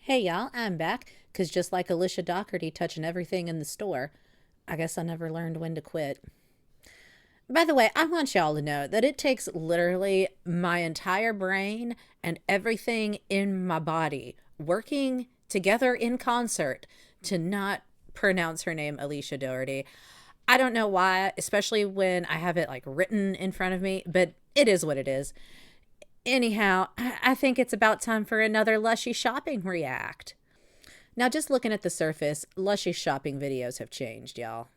Hey y'all, I'm back, because just like Alicia Dougherty touching everything in the store, I guess I never learned when to quit. By the way, I want y'all to know that it takes literally my entire brain and everything in my body working together in concert to not pronounce her name Alicia Dougherty. I don't know why, especially when I have it like written in front of me, but it is what it is. Anyhow, I think it's about time for another Lushy shopping react. Now, just looking at the surface, Lushy shopping videos have changed, y'all.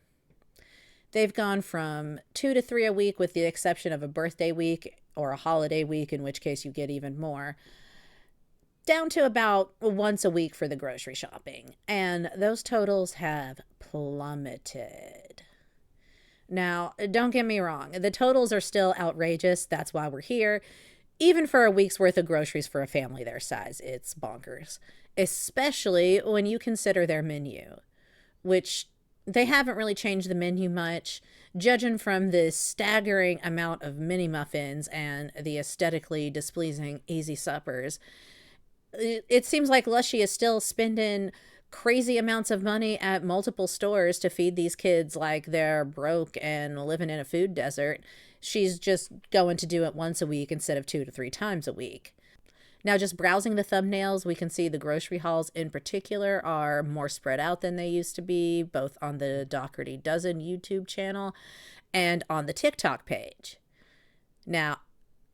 They've gone from 2 to 3 a week, with the exception of a birthday week or a holiday week, in which case you get even more, down to about once a week for the grocery shopping. And those totals have plummeted. Now, don't get me wrong, the totals are still outrageous. That's why we're here. Even for a week's worth of groceries for a family their size, it's bonkers. Especially when you consider their menu, which they haven't really changed the menu much, judging from the staggering amount of mini muffins and the aesthetically displeasing easy suppers. It seems like Lushy is still spending crazy amounts of money at multiple stores to feed these kids like they're broke and living in a food desert. She's just going to do it once a week instead of 2 to 3 times a week. Now, just browsing the thumbnails, we can see the grocery hauls in particular are more spread out than they used to be, both on the Doughterty Dozen YouTube channel and on the TikTok page. Now,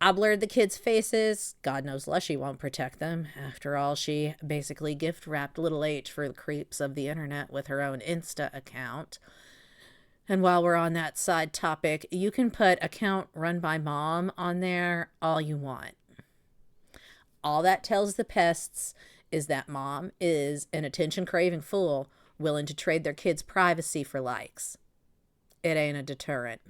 I blurred the kids' faces. God knows Lushy won't protect them. After all, she basically gift wrapped little H for the creeps of the internet with her own Insta account. And while we're on that side topic, you can put account run by mom on there all you want. All that tells the pests is that mom is an attention-craving fool willing to trade their kids' privacy for likes. It ain't a deterrent.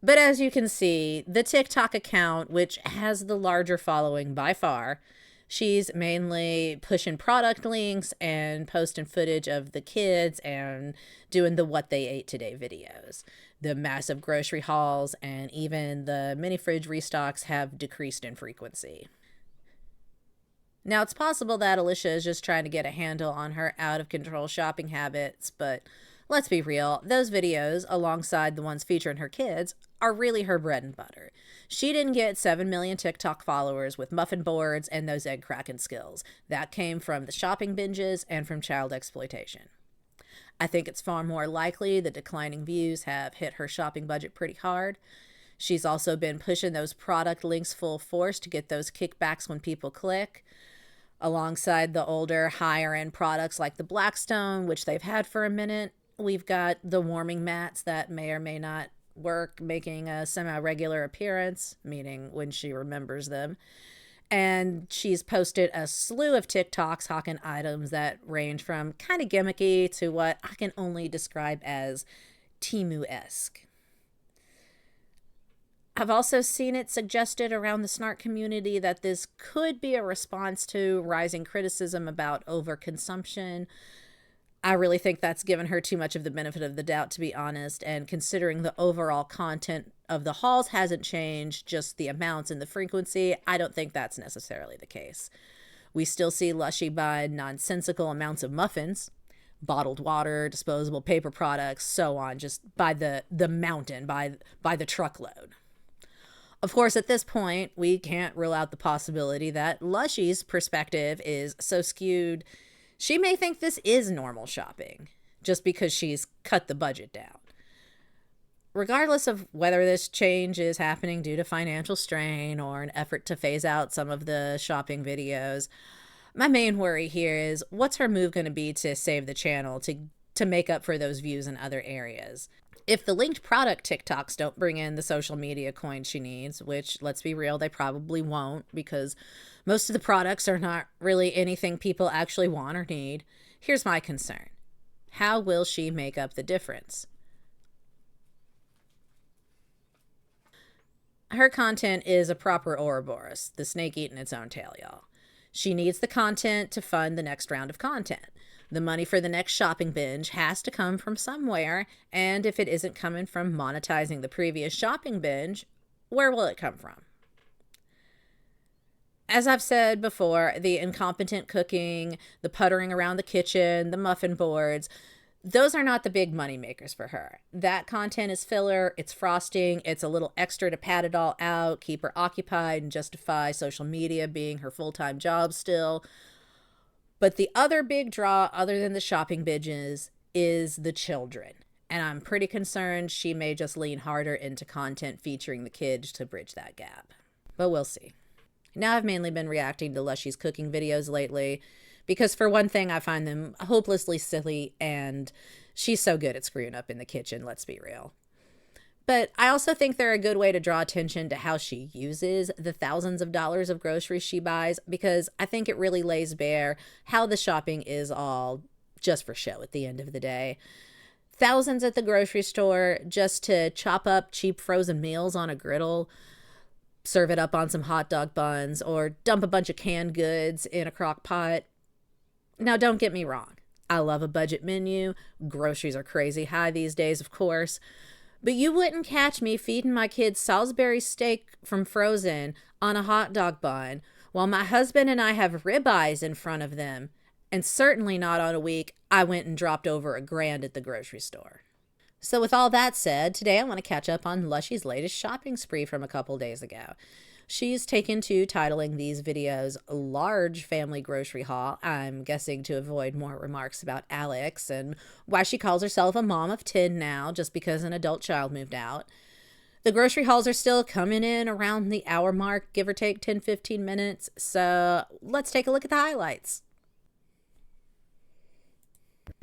But as you can see, the TikTok account, which has the larger following by far, she's mainly pushing product links and posting footage of the kids and doing the what they ate today videos. The massive grocery hauls and even the mini fridge restocks have decreased in frequency. Now, it's possible that Alicia is just trying to get a handle on her out of control shopping habits, but let's be real, those videos, alongside the ones featuring her kids, are really her bread and butter. She didn't get 7 million TikTok followers with muffin boards and those egg cracking skills. That came from the shopping binges and from child exploitation. I think it's far more likely the declining views have hit her shopping budget pretty hard. She's also been pushing those product links full force to get those kickbacks when people click, alongside the older, higher-end products like the Blackstone, which they've had for a minute. We've got the warming mats that may or may not work, making a semi-regular appearance, meaning when she remembers them. And she's posted a slew of TikToks hawking items that range from kind of gimmicky to what I can only describe as Temu-esque. I've also seen it suggested around the snark community that this could be a response to rising criticism about overconsumption. I really think that's given her too much of the benefit of the doubt, to be honest, and considering the overall content of the hauls hasn't changed, just the amounts and the frequency, I don't think that's necessarily the case. We still see Lushy buy nonsensical amounts of muffins, bottled water, disposable paper products, so on, just by the mountain, by the truckload. Of course, at this point, we can't rule out the possibility that Lushy's perspective is so skewed she may think this is normal shopping, just because she's cut the budget down. Regardless of whether this change is happening due to financial strain or an effort to phase out some of the shopping videos, my main worry here is, what's her move going to be to save the channel, to make up for those views in other areas? If the linked product TikToks don't bring in the social media coin she needs, which, let's be real, they probably won't, because most of the products are not really anything people actually want or need, here's my concern. How will she make up the difference? Her content is a proper Ouroboros, the snake eating its own tail, y'all. She needs the content to fund the next round of content. The money for the next shopping binge has to come from somewhere, and if it isn't coming from monetizing the previous shopping binge, where will it come from? As I've said before, the incompetent cooking, the puttering around the kitchen, the muffin boards, those are not the big money makers for her. That content is filler, it's frosting, it's a little extra to pad it all out, keep her occupied, and justify social media being her full-time job still. But the other big draw, other than the shopping binges, is the children. And I'm pretty concerned she may just lean harder into content featuring the kids to bridge that gap. But we'll see. Now I've mainly been reacting to Lushy's cooking videos lately because, for one thing, I find them hopelessly silly, and she's so good at screwing up in the kitchen, let's be real. But I also think they're a good way to draw attention to how she uses the thousands of dollars of groceries she buys, because I think it really lays bare how the shopping is all just for show at the end of the day. Thousands at the grocery store just to chop up cheap frozen meals on a griddle, serve it up on some hot dog buns, or dump a bunch of canned goods in a crock pot. Now, don't get me wrong. I love a budget menu. Groceries are crazy high these days, of course. But you wouldn't catch me feeding my kids Salisbury steak from Frozen on a hot dog bun while my husband and I have ribeyes in front of them. And certainly not on a week I went and dropped over $1,000 at the grocery store. So with all that said, today I want to catch up on Lushy's latest shopping spree from a couple days ago. She's taken to titling these videos Large Family Grocery Haul, I'm guessing to avoid more remarks about Alex and why she calls herself a mom of 10 now just because an adult child moved out. The grocery hauls are still coming in around the hour mark, give or take 10-15 minutes, so let's take a look at the highlights.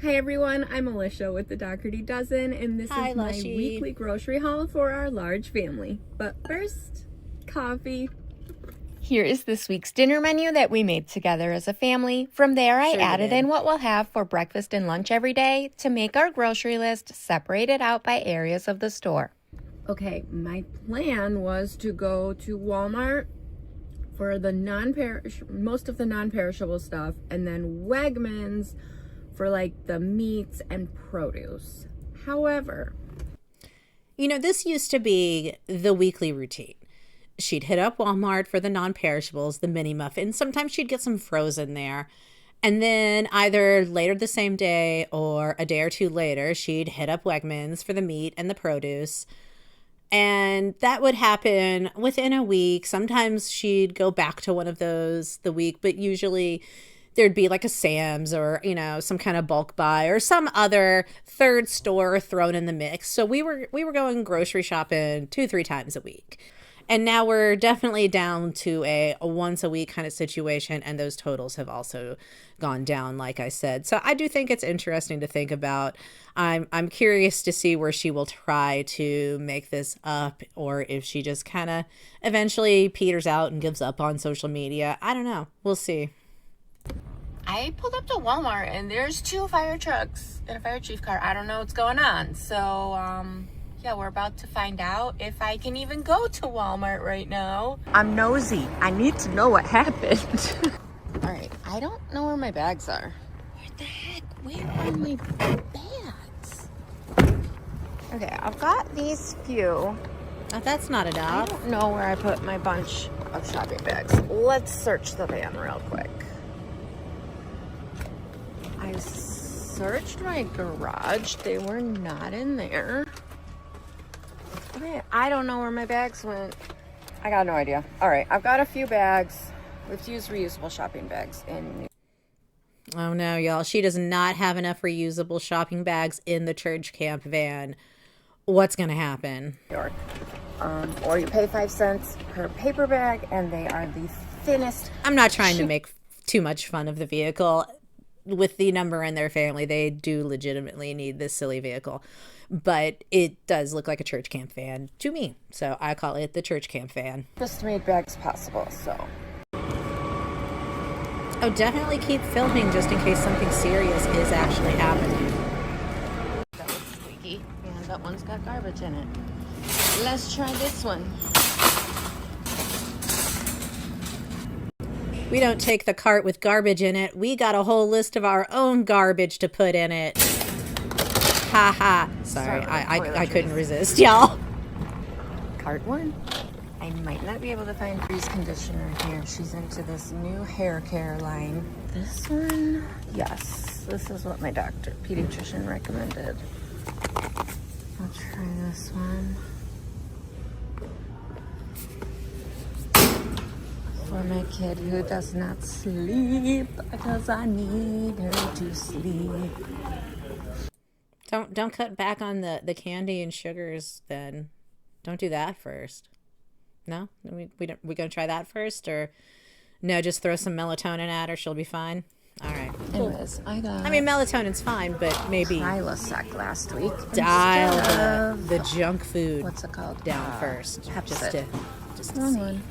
Hi everyone, I'm Alicia with the Doughterty Dozen, and this is my weekly grocery haul for our large family. But first, coffee. Here is this week's dinner menu that we made together as a family. From there, I added in what we'll have for breakfast and lunch every day to make our grocery list separated out by areas of the store. Okay, my plan was to go to Walmart for the most of the non-perishable stuff, and then Wegmans for like the meats and produce. However, you know, this used to be the weekly routine. She'd hit up Walmart for the non-perishables, the mini muffins. Sometimes she'd get some frozen there. And then either later the same day or a day or two later, she'd hit up Wegmans for the meat and the produce. And that would happen within a week. Sometimes she'd go back to one of those the week, but usually there'd be like a Sam's or, you know, some kind of bulk buy or some other third store thrown in the mix. So we were going grocery shopping 2-3 times a week. And now we're definitely down to a once a week kind of situation. And those totals have also gone down, like I said. So I do think it's interesting to think about. I'm curious to see where she will try to make this up, or if she just kind of eventually peters out and gives up on social media. I don't know. We'll see. I pulled up to Walmart and there's 2 fire trucks and a fire chief car. I don't know what's going on. So, yeah, we're about to find out if I can even go to Walmart right now. I'm nosy. I need to know what happened. All right, I don't know where my bags are. What the heck? Where are my bags? Okay, I've got these few. That's not I enough. don't know where I put my bunch of shopping bags. Let's search the van real quick. I searched my garage. They were not in there. Okay, I don't know where my bags went. I got no idea. All right, I've got a few bags. We have to use reusable shopping bags in. Oh no, y'all. She does not have enough reusable shopping bags in the church camp van. What's going to happen? New York. Or you pay 5 cents per paper bag, and they are the thinnest. I'm not trying to make too much fun of the vehicle. With the number in their family, they do legitimately need this silly vehicle. But it does look like a church camp van to me. So I call it the church camp van. Just made bags possible, so. Oh, definitely keep filming just in case something serious is actually happening. That was squeaky. And that one's got garbage in it. Let's try this one. We don't take the cart with garbage in it. We got a whole list of our own garbage to put in it. Ha ha. Sorry, I couldn't resist, y'all. Cart one. I might not be able to find Bree's conditioner here. She's into this new hair care line. This one, yes, this is what my pediatrician recommended. I'll try this one. For my kid who does not sleep, because I need her to sleep. Don't cut back on the candy and sugars then. Don't do that first. No? We gonna try that first, or no, just throw some melatonin at her, she'll be fine. All right. Anyways, I mean, melatonin's fine, but maybe Prilosec last week. dial the junk food What's it called? down first. Pepsid. Just to Wrong see. one.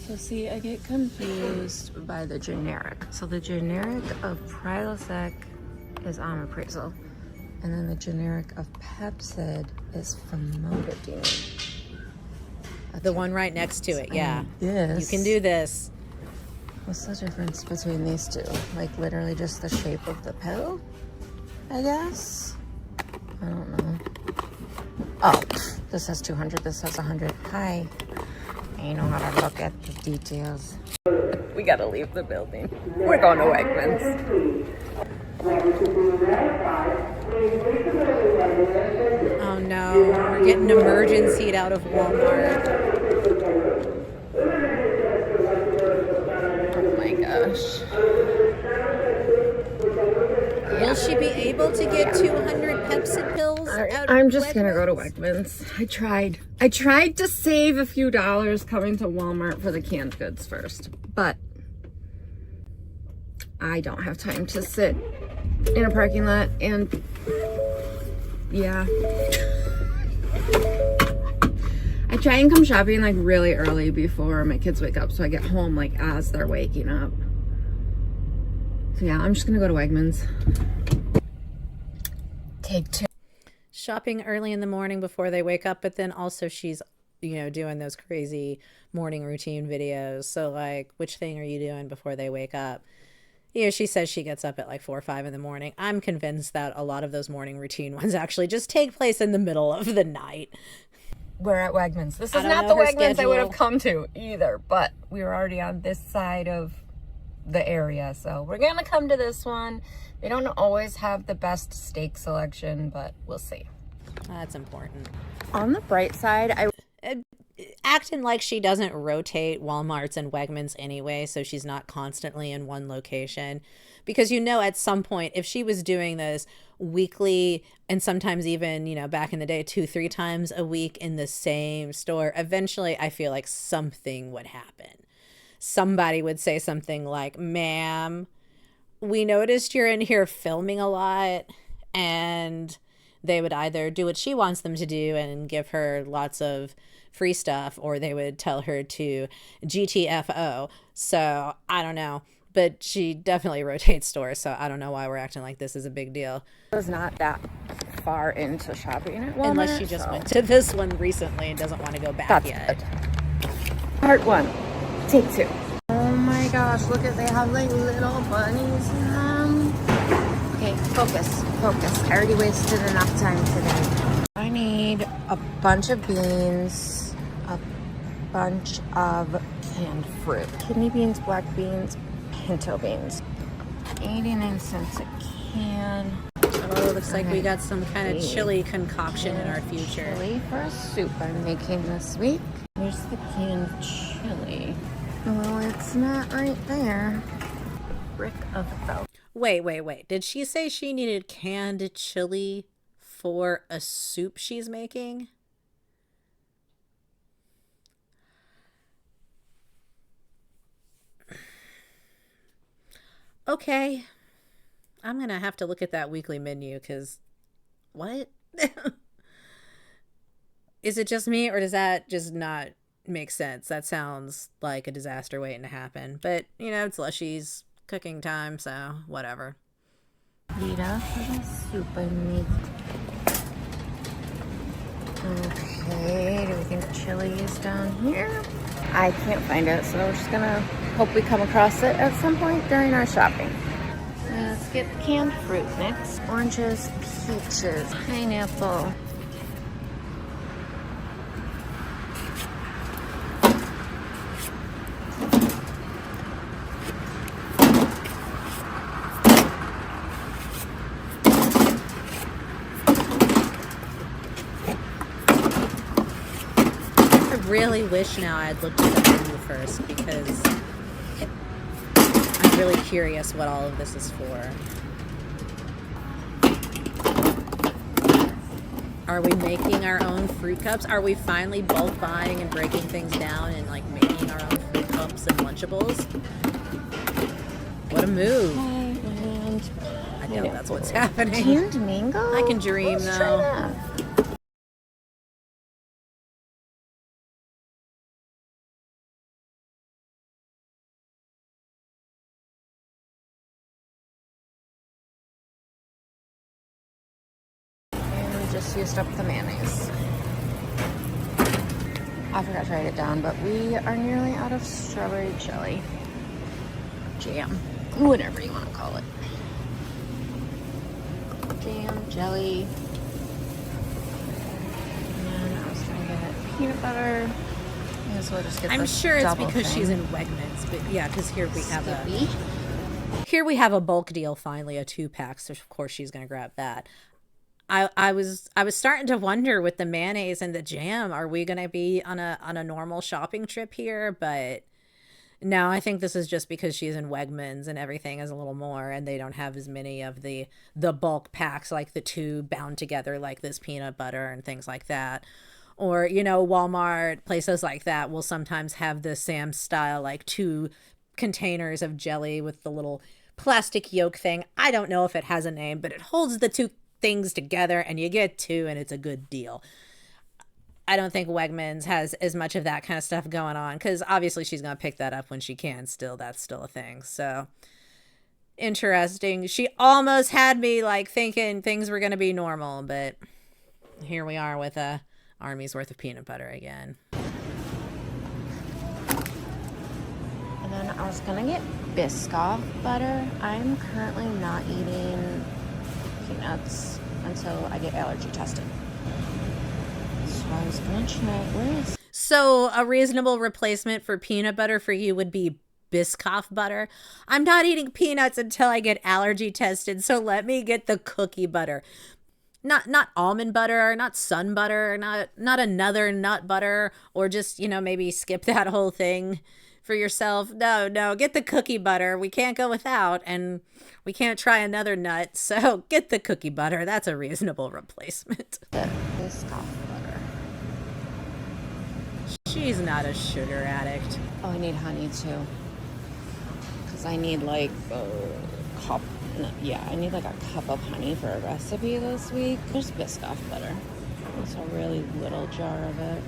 So see, I get confused by the generic. So the generic of Prilosec is omeprazole, and then the generic of Pepsid is famotidine. The one right next to it, yeah. This. You can do this. What's the difference between these two? Like literally just the shape of the pill, I guess? I don't know. Oh, this has 200, this has 100. Hi. I know how to look at the details. We gotta leave the building. We're going to Wegmans. Oh no, we're getting emergency out of Walmart. Oh my gosh. Will she be able to get 200 Pepsi pills out of I'm just gonna go to Wegmans? Wegmans. I tried to save a few dollars coming to Walmart for the canned goods first, but I don't have time to sit in a parking lot and yeah. I try and come shopping like really early before my kids wake up so I get home like as they're waking up. So yeah, I'm just gonna go to Wegmans. Take two. Shopping early in the morning before they wake up, but then also she's, doing those crazy morning routine videos. So like, which thing are you doing before they wake up? She says she gets up at like 4 or 5 in the morning. I'm convinced that a lot of those morning routine ones actually just take place in the middle of the night. We're at Wegmans. This I is don't not know the her Wegmans I would have schedule. come to either, but we were already on this side of the area, so we're gonna come to this one. They don't always have the best steak selection, but we'll see. That's important. On the bright side, Acting like she doesn't rotate Walmarts and Wegmans anyway, so she's not constantly in one location. Because at some point, if she was doing this weekly and sometimes even, back in the day, 2-3 times a week in the same store, eventually I feel like something would happen. Somebody would say something like, "Ma'am, we noticed you're in here filming a lot," and they would either do what she wants them to do and give her lots of free stuff, or they would tell her to GTFO. So I don't know, but she definitely rotates stores, so I don't know why we're acting like this is a big deal. I was not that far into shopping at Walmart. Unless she just went to this one recently and doesn't want to go back yet. Part 1, take 2. Oh my gosh, look at, they have like little bunnies in them. Okay, focus. I already wasted enough time today. I need a bunch of beans, a bunch of canned fruit. Kidney beans, black beans, pinto beans. 89 cents a can. Oh, looks like we got some kind of chili concoction in our future. Chili for a soup I'm making this week. Here's the canned chili. Well, it's not right there. Brick of felt. Wait. Did she say she needed canned chili for a soup she's making? Okay. I'm going to have to look at that weekly menu because what? Is it just me, or does that just not make sense? That sounds like a disaster waiting to happen. But, it's Lushy's cooking time, so whatever. Lita for the soup I made. Okay, do we think chili is down here? I can't find it, so we're just gonna hope we come across it at some point during our shopping. Let's get the canned fruit next. Oranges, peaches, pineapple. really wish now I'd looked at the menu first, because I'm really curious what all of this is for. Are we making our own fruit cups? Are we finally bulk buying and breaking things down and like making our own fruit cups and Lunchables? What a move. I doubt that's what's happening. Canned mango? I can dream, Let's though. try that. And we just used up the mayonnaise. I forgot to write it down, but we are nearly out of strawberry jelly. Jam. Whatever you want to call it. Jam, jelly. And then I was trying to get peanut butter. So we'll just get I'm sure it's because she's in Wegmans, but yeah, because here we have a bulk deal finally, a 2-pack. So of course she's gonna grab that. I was starting to wonder with the mayonnaise and the jam, are we gonna be on a normal shopping trip here? But no, I think this is just because she's in Wegmans and everything is a little more, and they don't have as many of the bulk packs, like the 2 bound together like this peanut butter and things like that. Or, you know, Walmart, places like that will sometimes have the Sam's style, like 2 containers of jelly with the little plastic yolk thing. I don't know if it has a name, but it holds the 2 things together and you get 2 and it's a good deal. I don't think Wegmans has as much of that kind of stuff going on, because obviously she's going to pick that up when she can. Still, that's still a thing. So interesting. She almost had me like thinking things were going to be normal, but here we are with a army's worth of peanut butter again. And then I was gonna get Biscoff butter. I'm currently not eating peanuts until I get allergy tested. So I was gonna check. Where is? So a reasonable replacement for peanut butter for you would be Biscoff butter. I'm not eating peanuts until I get allergy tested, so let me get the cookie butter. Not almond butter, not sun butter, not another nut butter, or just, you know, maybe skip that whole thing for yourself. No, get the cookie butter. We can't go without, and we can't try another nut, so get the cookie butter. That's a reasonable replacement. The Biscoff butter. She's not a sugar addict. Oh, I need honey too. Because I need like a cup. Yeah, I need like a cup of honey for a recipe this week. There's Biscoff butter. It's a really little jar of it.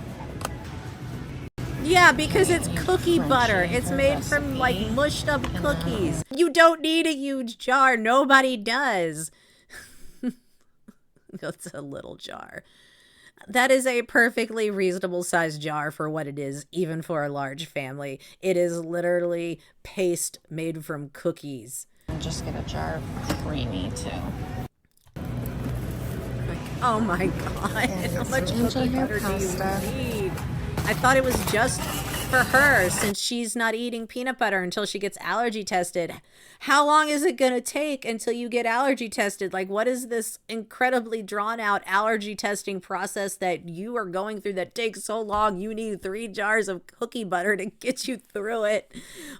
Yeah, because it's cookie butter. It's made from like mushed up cookies. You don't need a huge jar. Nobody does. It's a little jar. That is a perfectly reasonable sized jar for what it is, even for a large family. It is literally paste made from cookies. And just get a jar of creamy too. Oh my god, how much cookie butter do you need? I thought it was just for her, since she's not eating peanut butter until she gets allergy tested. How long is it going to take until you get allergy tested? Like, what is this incredibly drawn out allergy testing process that you are going through that takes so long? You need 3 jars of cookie butter to get you through it.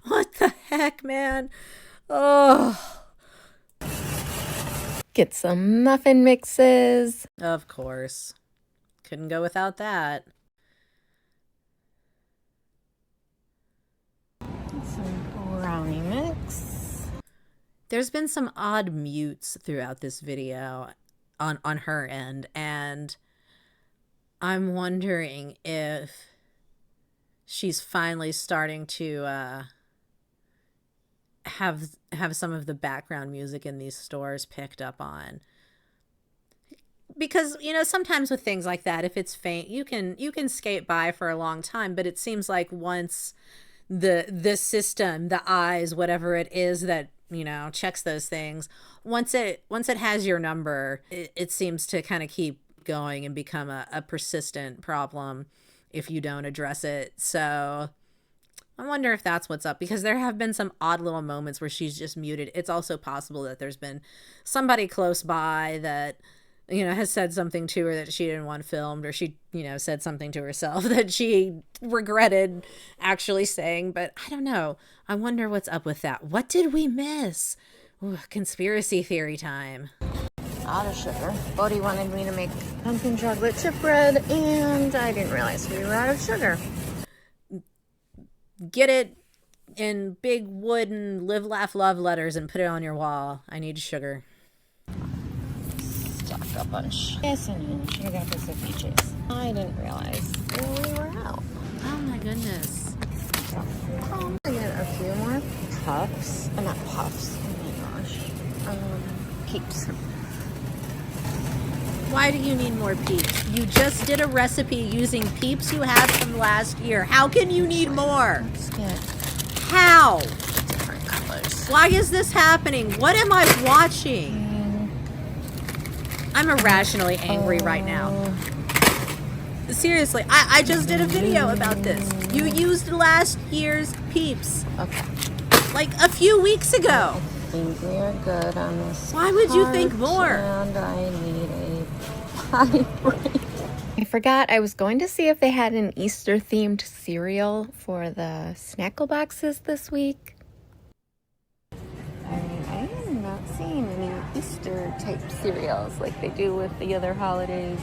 What the heck, man? Oh. Get some muffin mixes. Of course. Couldn't go without that. Some brownie mix. There's been some odd mutes throughout this video on her end, and I'm wondering if she's finally starting to have some of the background music in these stores picked up on. Because, you know, sometimes with things like that, if it's faint, you can skate by for a long time, but it seems like once the system, the eyes, whatever it is that, you know, checks those things, once it has your number, it seems to kind of keep going and become a persistent problem if you don't address it. So I wonder if that's what's up, because there have been some odd little moments where she's just muted. It's also possible that there's been somebody close by that has said something to her that she didn't want filmed, or she, said something to herself that she regretted actually saying. But I don't know. I wonder what's up with that. What did we miss? Ooh, conspiracy theory time. Out of sugar. Bodhi wanted me to make pumpkin chocolate chip bread, and I didn't realize we were out of sugar. Get it in big wooden live, laugh, love letters and put it on your wall. I need sugar. Stock up on yes, and should have got this at BJ's. I didn't realize we were out. Oh my goodness. I'm gonna get a few more puffs. Not puffs. Oh my gosh. Peeps. Why do you need more Peeps? You just did a recipe using Peeps you had from last year. How can you need more? Let's get How? different colors. Why is this happening? What am I watching? I'm irrationally angry right now. Seriously, I just did a video about this. You used last year's Peeps. Okay. Like a few weeks ago. I think we are good on this. Why would you think more? And I need a pie break. I forgot I was going to see if they had an Easter themed cereal for the snackle boxes this week. I am not seeing any Easter type cereals like they do with the other holidays.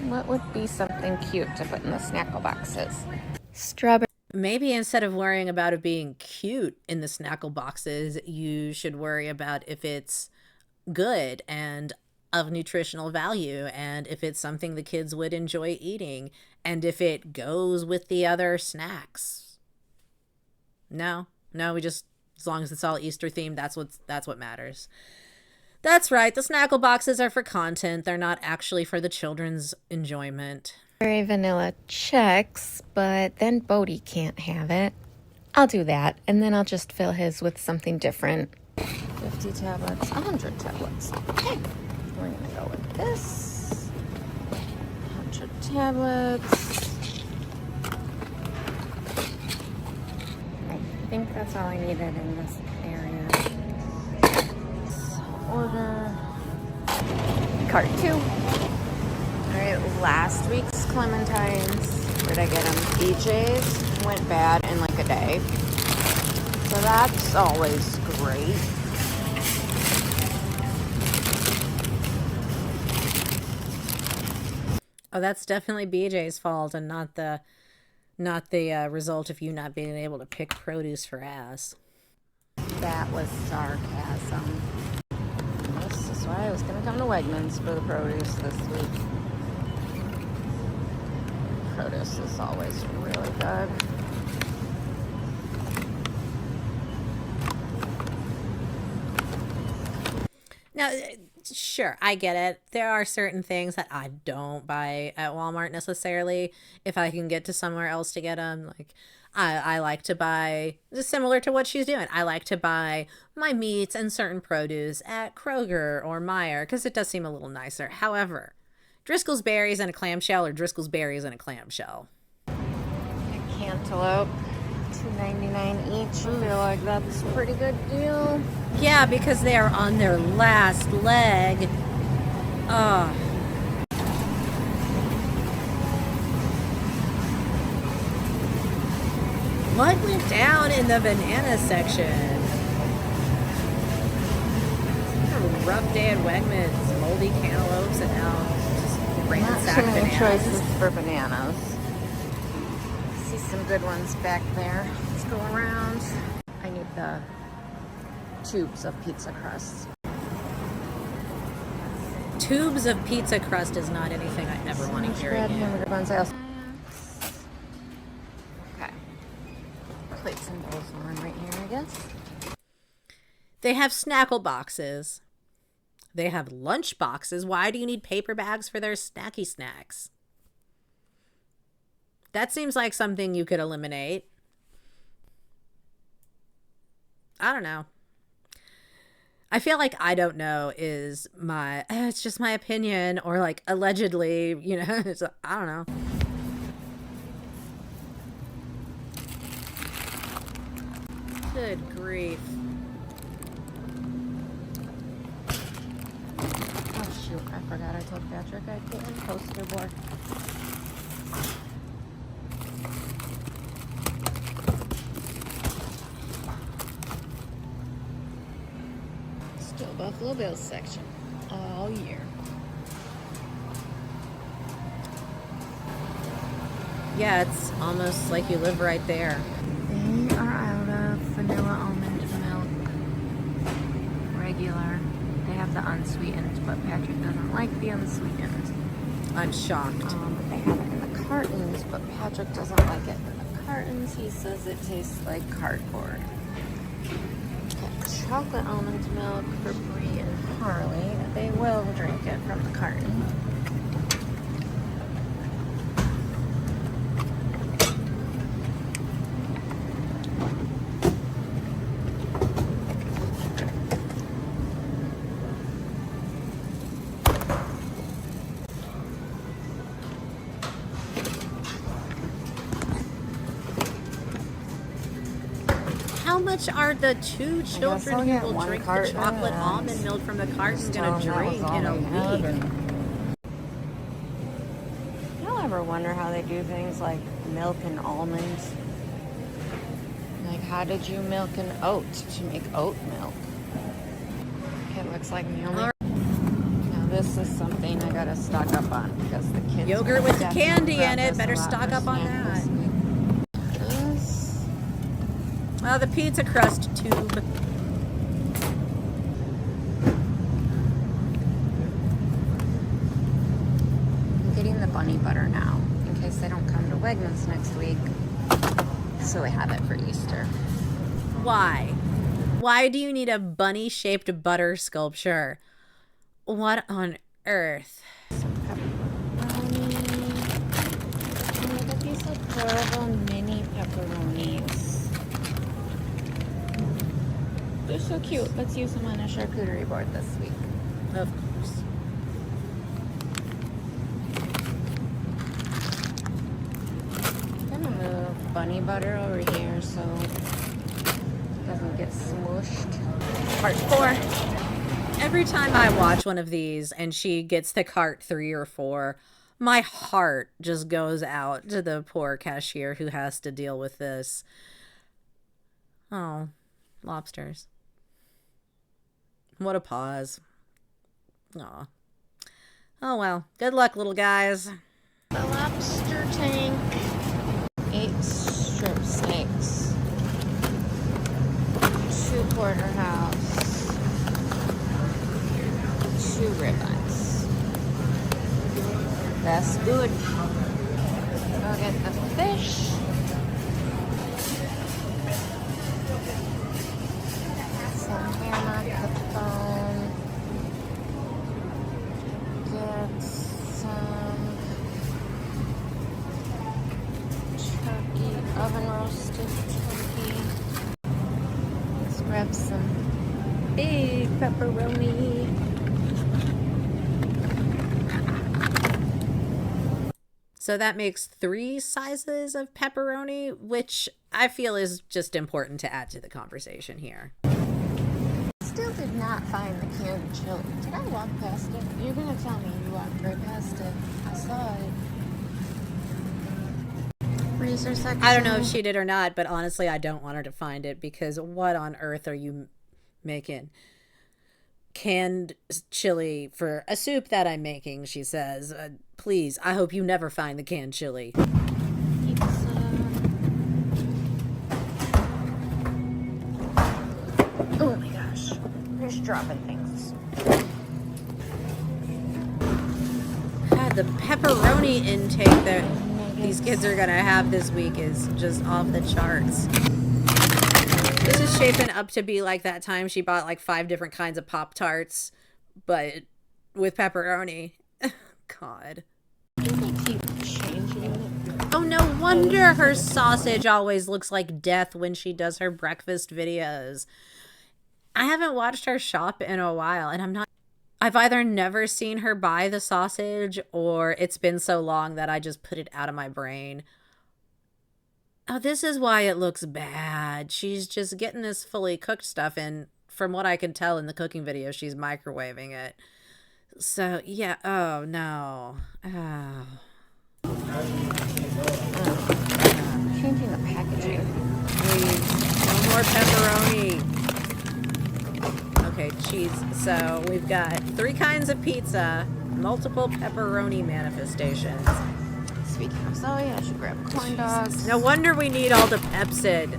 What would be something cute to put in the snackle boxes? Strawberry. Maybe instead of worrying about it being cute in the snackle boxes, you should worry about if it's good and of nutritional value, and if it's something the kids would enjoy eating, and if it goes with the other snacks. No, we just, as long as it's all Easter themed, that's what matters. That's right, the snackle boxes are for content. They're not actually for the children's enjoyment. Vanilla checks, but then Bodhi can't have it. I'll do that, and then I'll just fill his with something different. 50 tablets, 100 tablets. Okay, we're gonna go with this. 100 tablets. I think that's all I needed in this area. Order cart 2. All right, last week's clementines, where'd I get them? BJ's went bad in like a day. So that's always great. Oh, that's definitely BJ's fault, and not the result of you not being able to pick produce for ass. That was sarcasm. This is why I was going to come to Wegmans for the produce this week. Produce is always really good. Now, sure, I get it. There are certain things that I don't buy at Walmart necessarily. If I can get to somewhere else to get them, like I like to buy, similar to what she's doing, I like to buy my meats and certain produce at Kroger or Meijer because it does seem a little nicer. However, Driscoll's berries in a clamshell or Driscoll's berries in a clamshell. Cantaloupe, $2.99 each. I feel like that's a pretty good deal. Yeah, because they are on their last leg. Ugh. What went down in the banana section? It's a rough day at Wegmans. Moldy cantaloupes and now just ransacked Not too many bananas. choices for bananas. See some good ones back there. Let's go around. I need the tubes of pizza crust. Tubes of pizza crust is not anything I ever want to hear Bread, again. hamburger buns. I also... Okay. Plates and bowls on right here, I guess. They have snackle boxes. They have lunch boxes. Why do you need paper bags for their snacky snacks? That seems like something you could eliminate. I don't know. I feel like I don't know is my, it's just my opinion, or like allegedly, it's, I don't know. Good grief. Oh, shit. shoot, I forgot I told Patrick I'd get him poster board. Still Buffalo Bills section all year. Yeah, it's almost like you live right there. They are out of vanilla almond milk. Regular. They have the unsweetened, but Patrick doesn't like the unsweetened. I'm shocked. They have it in the cartons, but Patrick doesn't like it in the cartons. He says it tastes like cardboard. Okay, chocolate almond milk for Bree and Harley. They will drink it from the carton. How much are the two children I'll who get will one drink the carton chocolate and almond milk from the carton just going to tell 'em that was drink all in a they had, week? Y'all ever wonder how they do things like milk and almonds? Like, how did you milk an oat to make oat milk? It looks like me only. Now this is something I gotta stock up on because the kids. Yogurt with the definitely candy grab in it. this Better a lot stock for up on snack that. this week. This. Well, the pizza crust tube. I'm getting the bunny butter now in case they don't come to Wegmans next week. So I have it for Easter. Why? Why do you need a bunny-shaped butter sculpture? What on earth? Some pepperoni. Oh, look at these adorable mini pepperonis. They're so cute. Let's use them on a charcuterie board this week. Of course. I'm gonna move bunny butter over here so it doesn't get smooshed. Part 4. Every time I watch one of these and she gets to cart 3 or 4, my heart just goes out to the poor cashier who has to deal with this. Oh, lobsters. What a pause. Aw. Oh well. Good luck, little guys. The lobster tank. 8 strip steaks. 2 porterhouse. 2 ribbons. That's good. Go get the fish. Some hammer, capone. Get some turkey, oven roasted turkey. Let's grab some big pepperoni. So that makes 3 sizes of pepperoni, which I feel is just important to add to the conversation here. Still did not find the canned chili. Did I walk past it? You're gonna tell me you walked right past it. I saw it. Freezer section. I don't know if she did or not, but honestly, I don't want her to find it because what on earth are you making? Canned chili for a soup that I'm making, she says. Please, I hope you never find the canned chili. Pizza. Oh my gosh. Just dropping things. God, the pepperoni intake that these kids are gonna have this week is just off the charts. This is shaping up to be like that time she bought like 5 different kinds of Pop-Tarts, but with pepperoni. God. They keep changing it. Oh, no wonder her sausage always looks like death when she does her breakfast videos. I haven't watched her shop in a while, and I've either never seen her buy the sausage or it's been so long that I just put it out of my brain. Oh, this is why it looks bad. She's just getting this fully cooked stuff in. From what I can tell in the cooking video, she's microwaving it. So, yeah. Oh, no. Oh. Changing the packaging. Please. No more pepperoni. Okay, cheese. So, we've got 3 kinds of pizza, multiple pepperoni manifestations. Speaking of Zoe, I should grab corn dogs. No wonder we need all the Pepsid.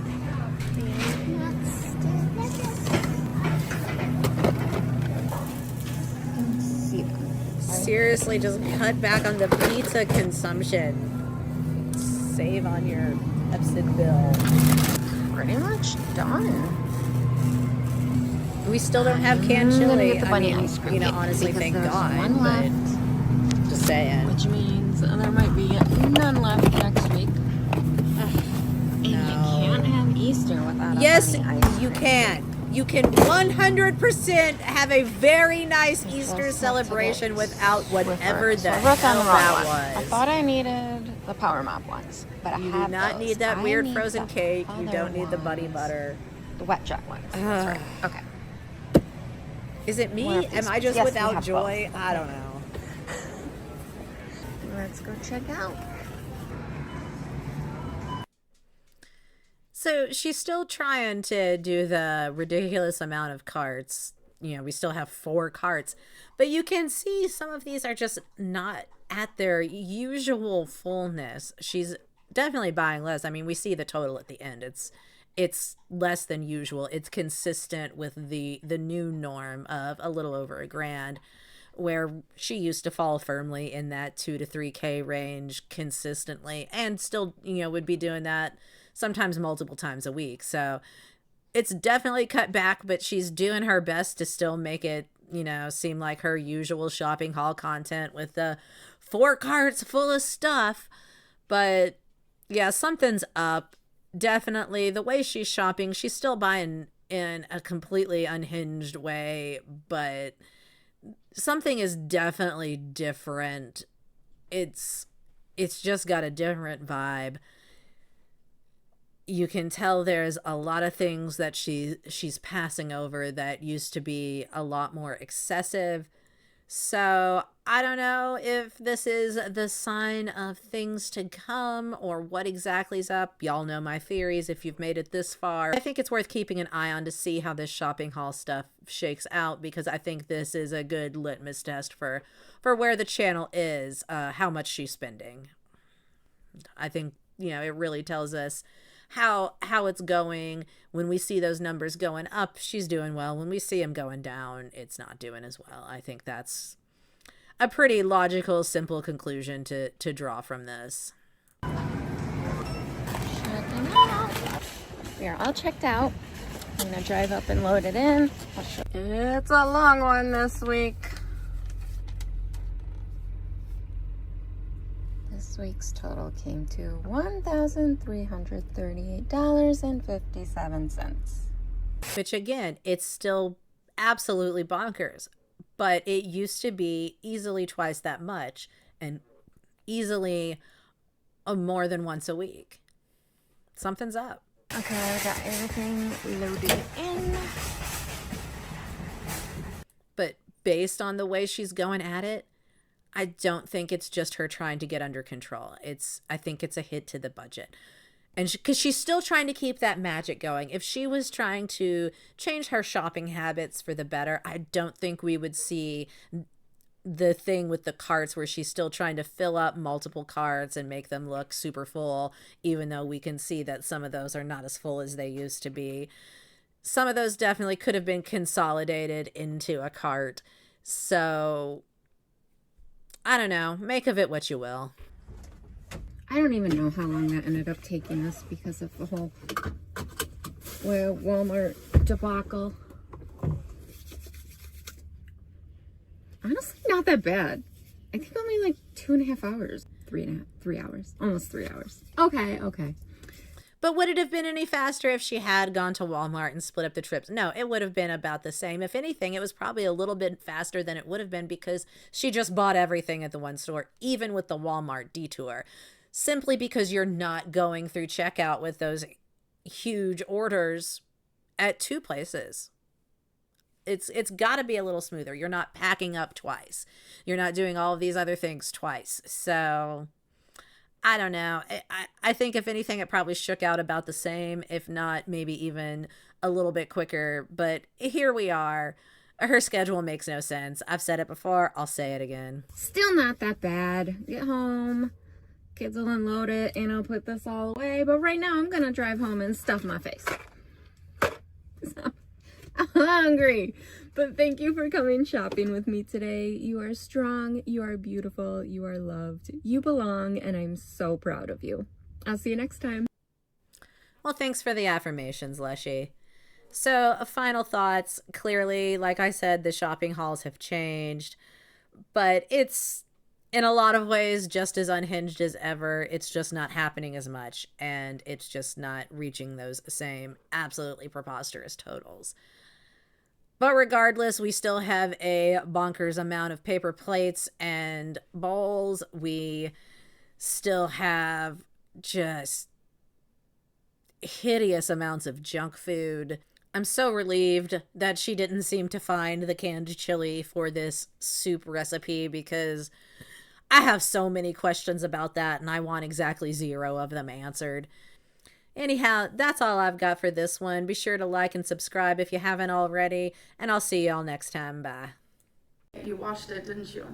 Seriously, just cut back on the pizza consumption. Save on your Pepsid bill. Pretty much done. We still don't have canned chili. I'm gonna get the bunny ice cream you know, cake honestly, because thank there's God. one but left, just saying. which means there might be none left next week. And you can't have Easter without Yes, a bunny ice you cream can. cake. You can 100% have a very nice Easter have to celebration get without whatever Swiffer. the So I wrote down hell the wrong that one. was. I thought I needed the Power Mop ones, but I You have do not those. need that I weird need frozen the cake. You other don't need the buddy ones. butter. The wet jet ones. That's right. Okay. Is it me? One of Am these I just ones. Yes, we without have joy? both. I don't know. Let's go check out. So she's still trying to do the ridiculous amount of carts. You know, we still have 4 carts, but you can see some of these are just not at their usual fullness. She's definitely buying less. I mean, we see the total at the end. It's less than usual. It's consistent with the new norm of a little over $1,000, where she used to fall firmly in that 2 to 3K range consistently, and still, you know, would be doing that sometimes multiple times a week. So it's definitely cut back, but she's doing her best to still make it, you know, seem like her usual shopping haul content with the 4 carts full of stuff. But yeah, something's up. Definitely the way she's shopping, she's still buying in a completely unhinged way, but something is definitely different. It's just got a different vibe. You can tell there's a lot of things that she's passing over that used to be a lot more excessive. So I don't know if this is the sign of things to come or what exactly is up. Y'all know my theories if you've made it this far. I think it's worth keeping an eye on to see how this shopping haul stuff shakes out, because I think this is a good litmus test for where the channel is, how much she's spending. I think, you know, it really tells us how it's going. When we see those numbers going up, she's doing well. When we see them going down, it's not doing as well. I think that's a pretty logical, simple conclusion to draw from this. Checking out. We are all checked out. I'm gonna drive up and load it in. It's a long one this week. This week's total came to $1,338.57. Which again, it's still absolutely bonkers. But it used to be easily twice that much, and easily more than once a week. Something's up. Okay, I got everything loaded in. But based on the way she's going at it, I don't think it's just her trying to get under control. I think it's a hit to the budget. And because she's still trying to keep that magic going. If she was trying to change her shopping habits for the better, I don't think we would see the thing with the carts where she's still trying to fill up multiple carts and make them look super full, even though we can see that some of those are not as full as they used to be. Some of those definitely could have been consolidated into a cart. So I don't know. Make of it what you will. I don't even know how long that ended up taking us because of the whole Walmart debacle. Honestly, not that bad. I think only like 2.5 hours. 3 hours. Almost 3 hours. Okay. But would it have been any faster if she had gone to Walmart and split up the trips? No, it would have been about the same. If anything, it was probably a little bit faster than it would have been because she just bought everything at the one store, even with the Walmart detour. Simply because you're not going through checkout with those huge orders at 2 places. It's got to be a little smoother. You're not packing up twice. You're not doing all of these other things twice. So I don't know. I think if anything, it probably shook out about the same, if not maybe even a little bit quicker. But here we are. Her schedule makes no sense. I've said it before. I'll say it again. Still not that bad. Get home. Kids will unload it and I'll put this all away. But right now I'm going to drive home and stuff my face. I'm hungry. But thank you for coming shopping with me today. You are strong. You are beautiful. You are loved. You belong. And I'm so proud of you. I'll see you next time. Well, thanks for the affirmations, Lushy. So, final thoughts. Clearly, like I said, the shopping hauls have changed, but it's in a lot of ways just as unhinged as ever. It's just not happening as much, and it's just not reaching those same absolutely preposterous totals. But regardless, we still have a bonkers amount of paper plates and bowls. We still have just hideous amounts of junk food. I'm so relieved that she didn't seem to find the canned chili for this soup recipe, because I have so many questions about that and I want exactly 0 of them answered. Anyhow, that's all I've got for this one. Be sure to like and subscribe if you haven't already, and I'll see y'all next time. Bye. You watched it, didn't you?